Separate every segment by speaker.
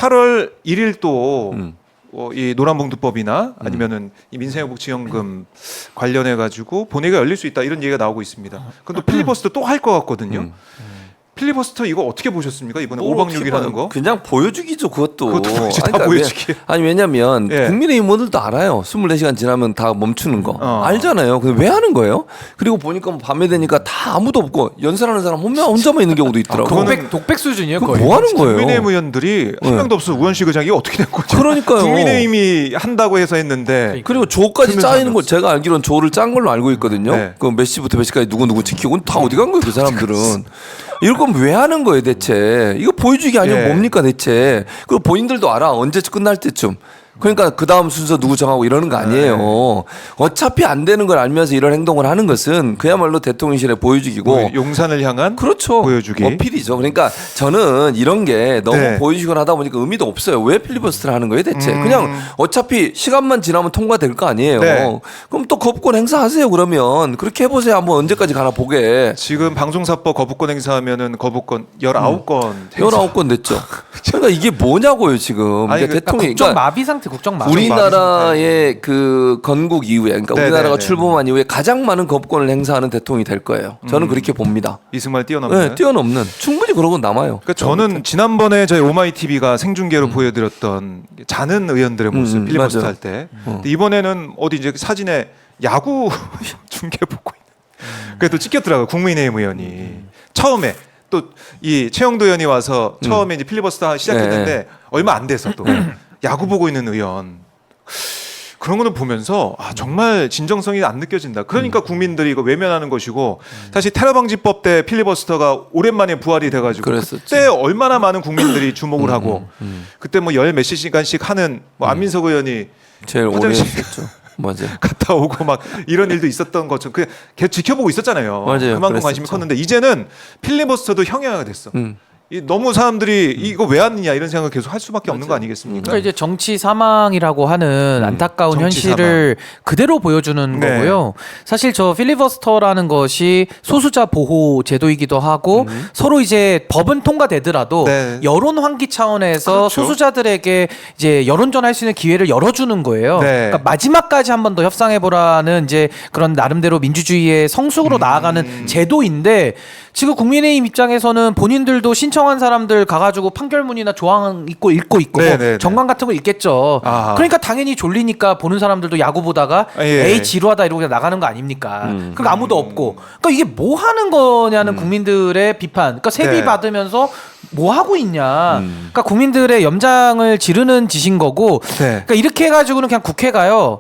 Speaker 1: 8월 1일 또 이 노란봉투법이나 아니면은 이 민생회복지원금 관련해 가지고 본회의가 열릴 수 있다 이런 얘기가 나오고 있습니다. 그럼 또 필리버스터 또 할 것 같거든요. 필리버스터 이거 어떻게 보셨습니까? 이번에 5박 6일하는 거?
Speaker 2: 그냥 보여주기죠, 그것도.
Speaker 1: 그것도 보여주기, 다
Speaker 2: 그러니까
Speaker 1: 보여주기.
Speaker 2: 아니 왜냐면
Speaker 1: 예.
Speaker 2: 국민의힘 의원들도 알아요. 24시간 지나면 다 멈추는 거. 알잖아요. 근데 왜 하는 거예요? 그리고 보니까 뭐 밤에 되니까 다 아무도 없고 연설하는 사람 혼자만 있는 경우도 있더라고.
Speaker 3: 독백 수준이에요, 거의.
Speaker 2: 뭐 하는 거예요?
Speaker 1: 국민의힘 의원들이 한 명도 없어. 우원식 의장이 어떻게 된 거죠?
Speaker 2: 그러니까요.
Speaker 1: 국민의힘이 한다고 해서 했는데
Speaker 2: 그리고 조까지
Speaker 1: 듣는
Speaker 2: 짜이는 거
Speaker 1: 사람이
Speaker 2: 제가 알기로는 조를 짠 걸로 알고 있거든요.
Speaker 1: 네.
Speaker 2: 그 몇 시부터 몇 시까지 누구 지키고 다 어디 간 거예요, 그 사람들은. 이럴 거면 왜 하는 거예요, 대체? 이거 보여주기 아니면
Speaker 1: 예.
Speaker 2: 뭡니까, 대체? 그리고 본인들도 알아. 언제쯤 끝날 때쯤. 그러니까 그 다음 순서 누구 정하고 이러는 거 아니에요. 어차피 안 되는 걸 알면서 이런 행동을 하는 것은 그야말로 대통령실에 보여주기고.
Speaker 1: 용산을 향한
Speaker 2: 그렇죠.
Speaker 1: 보여주기.
Speaker 2: 어필이죠. 그러니까 저는 이런 게 너무
Speaker 1: 네.
Speaker 2: 보여주기를 하다 보니까 의미도 없어요. 왜 필리버스터를 하는 거예요, 대체? 그냥 어차피 시간만 지나면 통과될 거 아니에요.
Speaker 1: 네.
Speaker 2: 그럼 또 거부권 행사하세요, 그러면. 그렇게 해보세요. 한번 언제까지 가나 보게.
Speaker 1: 지금 방송사법 거부권 행사하면은 거부권 19건
Speaker 2: 19건 됐죠. 그러니까 이게 뭐냐고요, 지금.
Speaker 1: 아니,
Speaker 2: 그러니까 대통령이.
Speaker 3: 국정
Speaker 2: 그러니까
Speaker 3: 마비 상태, 국정 마비.
Speaker 2: 우리나라의 그 건국 이후에, 그러니까
Speaker 1: 네네네.
Speaker 2: 우리나라가 출범한 이후에 가장 많은 거부권을 행사하는 대통령이 될 거예요. 저는 그렇게 봅니다.
Speaker 1: 이승만을 뛰어넘는.
Speaker 2: 네, 뛰어넘는. 충분히 그러고 남아요.
Speaker 1: 그러니까 저는 지난번에 저희 오마이 TV가 생중계로 보여드렸던 자는 의원들의 모습 필리버스터
Speaker 2: 맞아요.
Speaker 1: 할 때. 근데 이번에는 어디 이제 사진에 야구 중계 보고 있는. 그래도 찍혔더라고요. 국민의힘 의원이 처음에 또 이 최영도 의원이 와서 처음에 이제 필리버스터 시작했는데
Speaker 2: 네.
Speaker 1: 얼마 안 돼서 또 야구 보고 있는 의원. 그런 거는 보면서 정말 진정성이 안 느껴진다. 그러니까 국민들이 이거 외면하는 것이고 사실 테러방지법 때 필리버스터가 오랜만에 부활이 돼가지고
Speaker 2: 그랬었지.
Speaker 1: 그때 얼마나 많은 국민들이 주목을 하고 그때 뭐 열 몇십 시간씩 하는 뭐 안민석 의원이
Speaker 2: 제일 오래
Speaker 1: 화장실
Speaker 2: 했었죠. 맞아요.
Speaker 1: 갔다 오고 막 이런 일도 있었던 것처럼 그냥 걔 지켜보고 있잖아요.
Speaker 2: 맞아요.
Speaker 1: 그만큼 관심이
Speaker 2: 그랬었죠.
Speaker 1: 컸는데 이제는 필리버스터도 형용화가 됐어. 너무 사람들이 이거 왜 왔느냐 이런 생각을 계속 할 수밖에 없는 거 아니겠습니까?
Speaker 3: 그러니까 이제 정치 사망이라고 하는 안타까운
Speaker 1: 정치
Speaker 3: 현실을 그대로 보여주는
Speaker 1: 네.
Speaker 3: 거고요. 사실 저 필리버스터라는 것이 소수자 보호 제도이기도 하고 서로 이제 법은 통과되더라도
Speaker 1: 네.
Speaker 3: 여론 환기 차원에서
Speaker 1: 그렇죠.
Speaker 3: 소수자들에게 이제 여론전할 수 있는 기회를 열어주는 거예요.
Speaker 1: 네.
Speaker 3: 그러니까 마지막까지 한 번 더 협상해 보라는 이제 그런 나름대로 민주주의의 성숙으로 나아가는 제도인데 지금 국민의힘 입장에서는 본인들도 신청한 사람들 가가지고 판결문이나 조항 읽고
Speaker 1: 네네네.
Speaker 3: 정관 같은 거 읽겠죠.
Speaker 1: 아하.
Speaker 3: 그러니까 당연히 졸리니까 보는 사람들도 야구 보다가
Speaker 1: 예.
Speaker 3: 에이 지루하다 이러고 그냥 나가는 거 아닙니까? 그러니까 아무도 없고. 그러니까 이게 뭐 하는 거냐는 국민들의 비판. 그러니까 세비
Speaker 1: 네.
Speaker 3: 받으면서 뭐 하고 있냐. 그러니까 국민들의 염장을 지르는 짓인 거고.
Speaker 1: 네.
Speaker 3: 그러니까 이렇게 해가지고는 그냥 국회가요.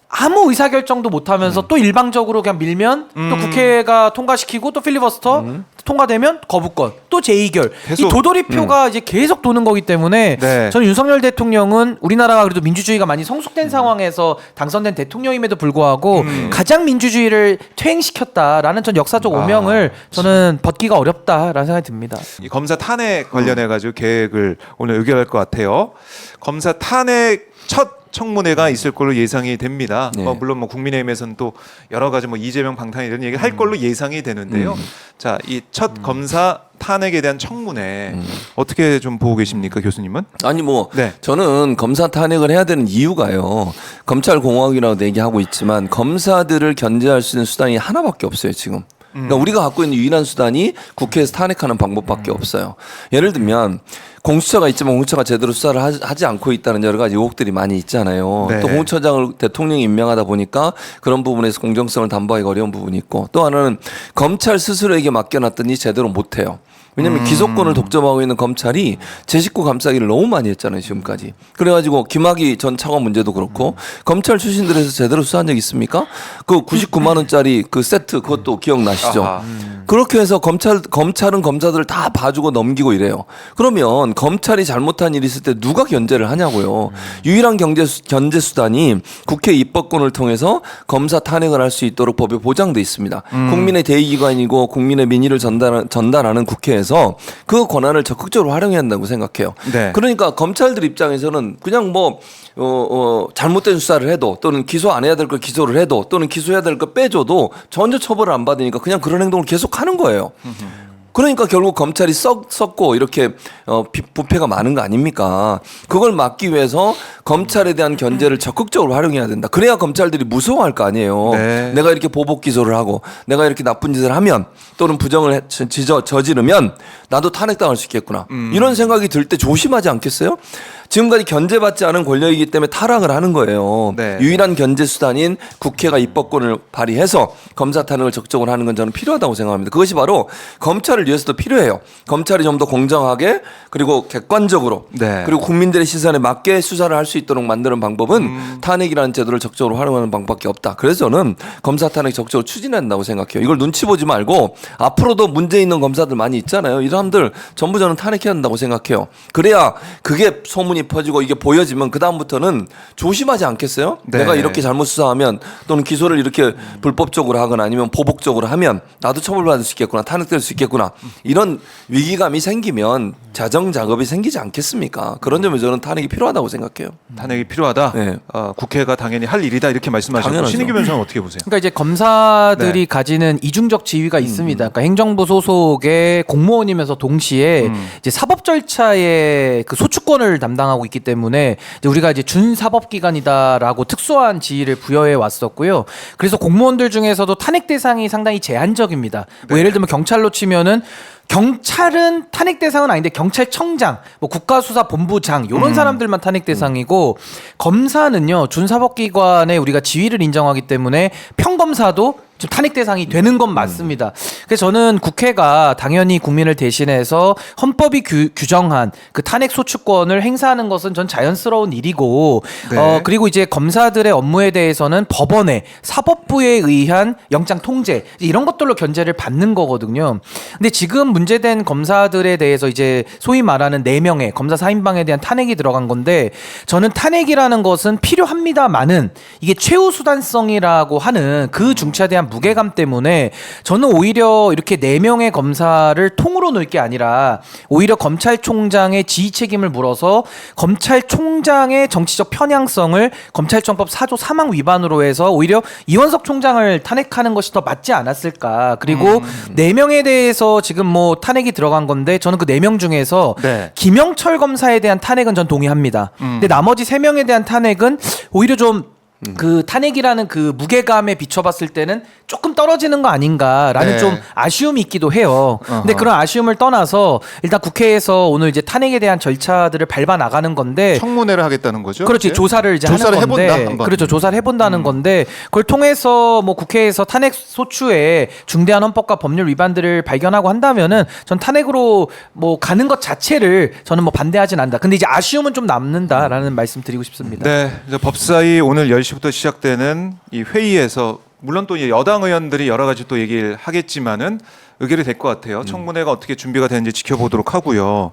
Speaker 3: 아무 의사결정도 못하면서 또 일방적으로 그냥 밀면 또 국회가 통과시키고 또 필리버스터 통과되면 거부권 또 재의결
Speaker 1: 계속,
Speaker 3: 이 도돌이표가 이제 계속 도는 거기 때문에
Speaker 1: 네.
Speaker 3: 저는 윤석열 대통령은 우리나라가 그래도 민주주의가 많이 성숙된 상황에서 당선된 대통령임에도 불구하고 가장 민주주의를 퇴행시켰다라는 전 역사적 오명을 저는 벗기가 어렵다라는 생각이 듭니다.
Speaker 1: 이 검사 탄핵 관련해 가지고 계획을 오늘 의결할 것 같아요. 검사 탄핵 첫 청문회가 있을 걸로 예상이 됩니다.
Speaker 2: 네.
Speaker 1: 물론 뭐 국민의힘에서는 또 여러 가지 뭐 이재명 방탄 이런 얘기를 할 걸로 예상이 되는데요. 자, 이 첫 검사 탄핵에 대한 청문회 어떻게 좀 보고 계십니까, 교수님은?
Speaker 2: 아니 뭐
Speaker 1: 네.
Speaker 2: 저는 검사 탄핵을 해야 되는 이유가요. 검찰 공화국이라고 얘기하고 있지만 검사들을 견제할 수 있는 수단이 하나밖에 없어요 지금. 그러니까 우리가 갖고 있는 유일한 수단이 국회에서 탄핵하는 방법밖에 없어요. 예를 들면 공수처가 있지만 공수처가 제대로 수사를 하지 않고 있다는 여러 가지 의혹들이 많이 있잖아요.
Speaker 1: 네.
Speaker 2: 또 공수처장을 대통령이 임명하다 보니까 그런 부분에서 공정성을 담보하기가 어려운 부분이 있고 또 하나는 검찰 스스로에게 맡겨놨더니 제대로 못해요. 왜냐하면 기소권을 독점하고 있는 검찰이 제 식구 감싸기를 너무 많이 했잖아요 지금까지. 그래가지고 김학의 전 차관 문제도 그렇고 검찰 출신들에서 제대로 수사한 적 있습니까? 그 99만 원짜리 그 세트 그것도 기억나시죠?
Speaker 1: 아하.
Speaker 2: 그렇게 해서 검찰은 검사들을 다 봐주고 넘기고 이래요. 그러면 검찰이 잘못한 일이 있을 때 누가 견제를 하냐고요. 유일한 견제 수단이 국회 입법권을 통해서 검사 탄핵을 할 수 있도록 법에 보장돼 있습니다. 국민의 대의기관이고 국민의 민의를 전달하는 국회에서 그 권한을 적극적으로 활용해야 한다고 생각해요.
Speaker 1: 네.
Speaker 2: 그러니까 검찰들 입장에서는 그냥 뭐 잘못된 수사를 해도 또는 기소 안 해야 될 걸 기소를 해도 또는 기소해야 될 걸 빼줘도 전혀 처벌을 안 받으니까 그냥 그런 행동을 계속 하는 거예요. 그러니까 결국 검찰이 썩고 이렇게 부패가 많은 거 아닙니까? 그걸 막기 위해서 검찰에 대한 견제를 적극적으로 활용해야 된다. 그래야 검찰들이 무서워할 거 아니에요.
Speaker 1: 네.
Speaker 2: 내가 이렇게 보복 기소를 하고 내가 이렇게 나쁜 짓을 하면 또는 부정을 저지르면 나도 탄핵당할 수 있겠구나. 이런 생각이 들 때 조심하지 않겠어요? 지금까지 견제받지 않은 권력이기 때문에 타락을 하는 거예요.
Speaker 1: 네.
Speaker 2: 유일한 견제 수단인 국회가 입법권을 발휘해서 검사 탄핵을 적극적으로 하는 건 저는 필요하다고 생각합니다. 그것이 바로 검찰을 위해서도 필요해요. 검찰이 좀 더 공정하게 그리고 객관적으로
Speaker 1: 네.
Speaker 2: 그리고 국민들의 시선에 맞게 수사를 할 수 있도록 만드는 방법은 탄핵이라는 제도를 적극적으로 활용하는 방법밖에 없다. 그래서 저는 검사 탄핵 적극적으로 추진한다고 생각해요. 이걸 눈치 보지 말고 앞으로도 문제 있는 검사들 많이 있잖아요. 이 사람들 전부 저는 탄핵해야 한다고 생각해요. 그래야 그게 소문이 퍼지고 이게 보여지면 그 다음부터는 조심하지 않겠어요?
Speaker 1: 네.
Speaker 2: 내가 이렇게 잘못 수사하면 또는 기소를 이렇게 불법적으로 하거나 아니면 보복적으로 하면 나도 처벌받을 수 있겠구나, 탄핵될 수 있겠구나 이런 위기감이 생기면 자정 작업이 생기지 않겠습니까? 그런 점에서 저는 탄핵이 필요하다고 생각해요.
Speaker 1: 탄핵이 필요하다.
Speaker 2: 네.
Speaker 1: 국회가 당연히 할 일이다 이렇게 말씀하셨고
Speaker 2: 당연하죠.
Speaker 1: 신인규 변호사는 어떻게 보세요?
Speaker 3: 그러니까 이제 검사들이
Speaker 1: 네.
Speaker 3: 가지는 이중적 지위가 있습니다. 그러니까 행정부 소속의 공무원이면서 동시에 이제 사법 절차의 그 소추권을 담당하고 있기 때문에 이제 우리가 이제 준사법기관이다라고 특수한 지위를 부여해 왔었고요. 그래서 공무원들 중에서도 탄핵 대상이 상당히 제한적입니다. 뭐 예를 들면 경찰로 치면은 경찰은 탄핵 대상은 아닌데 경찰청장, 뭐 국가수사본부장 이런 사람들만 탄핵 대상이고 검사는요 준사법기관에 우리가 지위를 인정하기 때문에 평검사도 좀 탄핵 대상이 되는 건 맞습니다. 그래서 저는 국회가 당연히 국민을 대신해서 헌법이 규정한 그 탄핵 소추권을 행사하는 것은 전 자연스러운 일이고
Speaker 1: 네.
Speaker 3: 그리고 이제 검사들의 업무에 대해서는 법원에 사법부에 의한 영장 통제 이런 것들로 견제를 받는 거거든요. 근데 지금 문제된 검사들에 대해서 이제 소위 말하는 4명의 검사 4인방에 대한 탄핵이 들어간 건데 저는 탄핵이라는 것은 필요합니다만은 이게 최후 수단성이라고 하는 그 중차에 대한 무게감 때문에 저는 오히려 이렇게 4명의 검사를 통으로 넣을 게 아니라 오히려 검찰총장의 지휘 책임을 물어서 검찰총장의 정치적 편향성을 검찰청법 4조 3항 위반으로 해서 오히려 이원석 총장을 탄핵하는 것이 더 맞지 않았을까. 그리고 4명에 대해서 지금 뭐 탄핵이 들어간 건데 저는 그 4명 중에서
Speaker 1: 네.
Speaker 3: 김영철 검사에 대한 탄핵은 전 동의합니다. 근데 나머지 3명에 대한 탄핵은 오히려 좀 그 탄핵이라는 그 무게감에 비춰봤을 때는 조금 떨어지는 거 아닌가라는
Speaker 1: 네.
Speaker 3: 좀 아쉬움이 있기도 해요. 근데
Speaker 1: 어허.
Speaker 3: 그런 아쉬움을 떠나서 일단 국회에서 오늘 이제 탄핵에 대한 절차들을 밟아 나가는 건데
Speaker 1: 청문회를 하겠다는 거죠?
Speaker 3: 그렇지
Speaker 1: 이제?
Speaker 3: 조사를 이제
Speaker 1: 조사를
Speaker 3: 하는 건데
Speaker 1: 해본다, 한번.
Speaker 3: 그렇죠 조사를 해본다는 건데 그걸 통해서 뭐 국회에서 탄핵 소추에 중대한 헌법과 법률 위반들을 발견하고 한다면은 전 탄핵으로 뭐 가는 것 자체를 저는 뭐 반대하진 않는다. 근데 이제 아쉬움은 좀 남는다라는 말씀 드리고 싶습니다.
Speaker 1: 네, 이제 법사위 오늘 10시부터 시작되는 이 회의에서 물론 또 여당 의원들이 여러 가지 또 얘기를 하겠지만은 의결이 될 것 같아요. 청문회가 어떻게 준비가 되는지 지켜보도록 하고요.